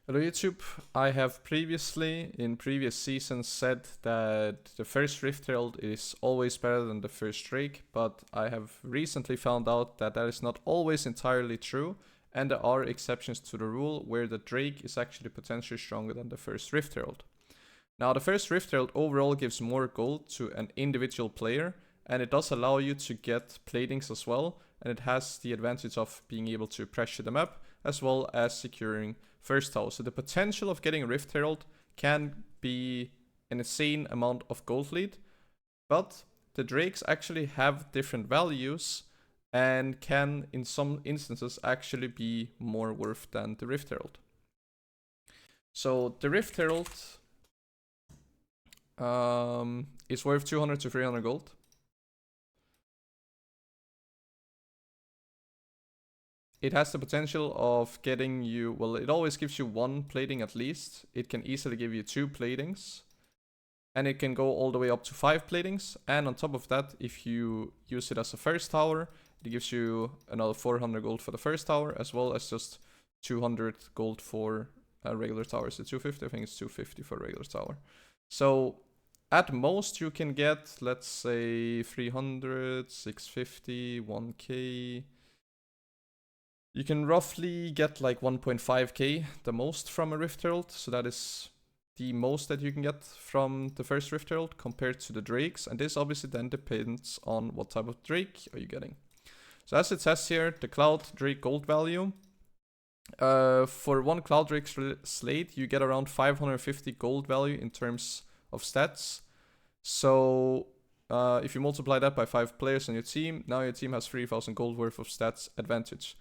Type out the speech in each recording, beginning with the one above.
Hello YouTube, I have previously, in previous seasons, said that the first Rift Herald is always better than the first Drake, but I have recently found out that that is not always entirely true, and there are exceptions to the rule where the Drake is actually potentially stronger than the first Rift Herald. Now, the first Rift Herald overall gives more gold to an individual player, and it does allow you to get platings as well, and it has the advantage of being able to pressure the map, as well as securing first tower. So the potential of getting a Rift Herald can be an insane amount of gold lead, but the Drakes actually have different values and can, in some instances, actually be more worth than the Rift Herald. So the Rift Herald is worth 200 to 300 gold. It has the potential of getting you, well, it always gives you one plating at least. It can easily give you 2 platings. And it can go all the way up to 5 platings. And on top of that, if you use it as a first tower, it gives you another 400 gold for the first tower, as well as just 200 gold for a regular tower. So 250, I think it's 250 for a regular tower. So at most you can get, let's say, 300, 650, 1k. You can roughly get like 1.5k the most from a Rift Herald, so that is the most that you can get from the first Rift Herald compared to the Drakes, and this obviously then depends on what type of Drake are you getting. So as it says here, the Cloud Drake gold value, for one Cloud Drake slate, you get around 550 gold value in terms of stats. So if you multiply that by 5 players on your team, now your team has 3000 gold worth of stats advantage.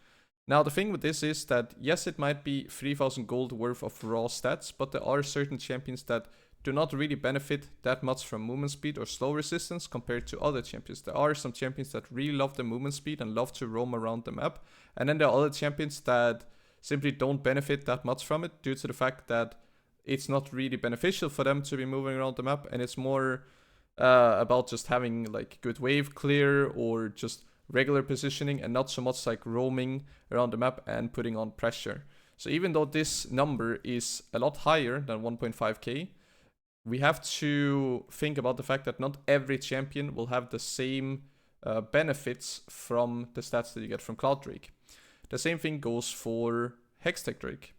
Now the thing with this is that yes, it might be 3000 gold worth of raw stats, but there are certain champions that do not really benefit that much from movement speed or slow resistance compared to other champions. There are some champions that really love the movement speed and love to roam around the map, and then there are other champions that simply don't benefit that much from it due to the fact that it's not really beneficial for them to be moving around the map, and it's more about just having like good wave clear or just regular positioning and not so much like roaming around the map and putting on pressure. So even though this number is a lot higher than 1.5k, we have to think about the fact that not every champion will have the same benefits from the stats that you get from Cloud Drake. The same thing goes for Hextech Drake.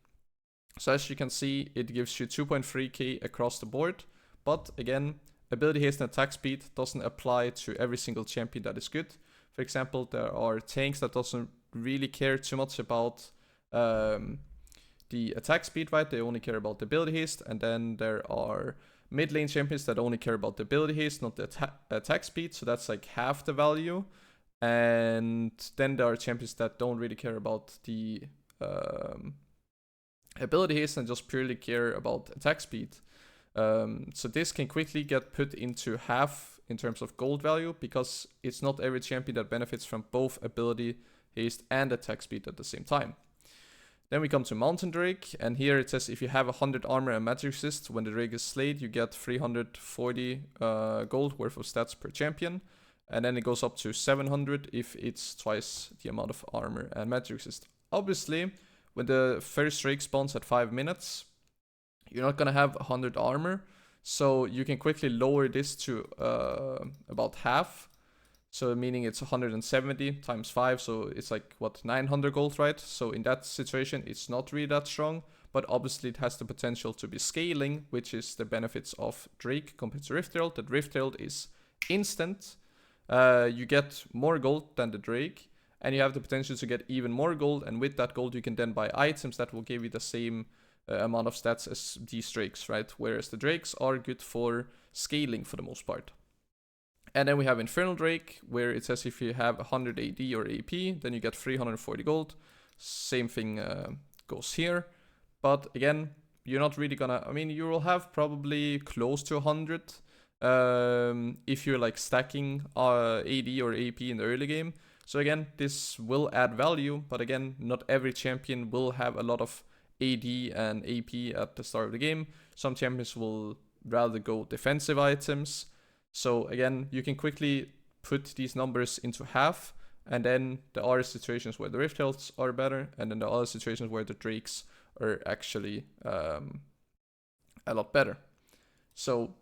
So as you can see, it gives you 2.3k across the board, but again, ability haste and attack speed doesn't apply to every single champion that is good. For example, there are tanks that doesn't really care too much about the attack speed, right? They only care about the ability haste, and then there are mid lane champions that only care about the ability haste, not the attack speed, so that's like half the value. And then there are champions that don't really care about the ability haste and just purely care about attack speed. So this can quickly get put into half in terms of gold value because it's not every champion that benefits from both ability haste and attack speed at the same time. Then we come to Mountain Drake, and here it says if you have 100 armor and magic resist when the Drake is slayed, you get 340 gold worth of stats per champion, and then it goes up to 700 if it's twice the amount of armor and magic resist. Obviously, when the first Drake spawns at 5 minutes, you're not gonna have 100 armor, so you can quickly lower this to about half. So meaning it's 170 times 5, so it's like, what, 900 gold, right? So in that situation, it's not really that strong, but obviously it has the potential to be scaling, which is the benefits of Drake compared to Rift Herald. That Rift Herald is instant. You get more gold than the Drake, and you have the potential to get even more gold, and with that gold you can then buy items that will give you the same amount of stats as these Drakes, right? Whereas the Drakes are good for scaling for the most part. And then we have Infernal Drake, where it says if you have 100 AD or AP, then you get 340 gold. Same thing goes here. But again, you're not really gonna, I mean, you will have probably close to 100 if you're like stacking AD or AP in the early game. So again, this will add value, but again, not every champion will have a lot of AD and AP at the start of the game. Some champions will rather go defensive items. So again, you can quickly put these numbers into half, and then there are situations where the Rift Heralds are better, and then there are other situations where the Drakes are actually a lot better. So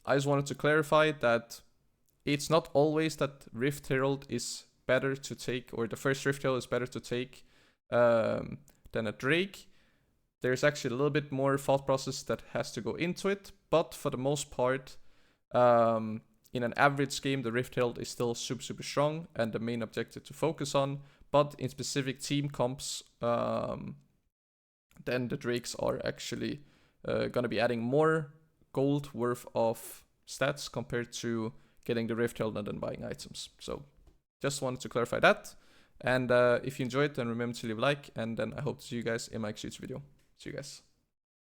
I just wanted to clarify that it's not always that Rift Herald is better to take, or the first Rift Herald is better to take than a Drake. There's actually a little bit more thought process that has to go into it, but for the most part, in an average game, the Rift Herald is still super strong and the main objective to focus on. But in specific team comps, then the Drakes are actually gonna be adding more gold worth of stats compared to getting the Rift Herald and then buying items. So just wanted to clarify that. And if you enjoyed, then remember to leave a like, and then I hope to see you guys in my next video. See you guys.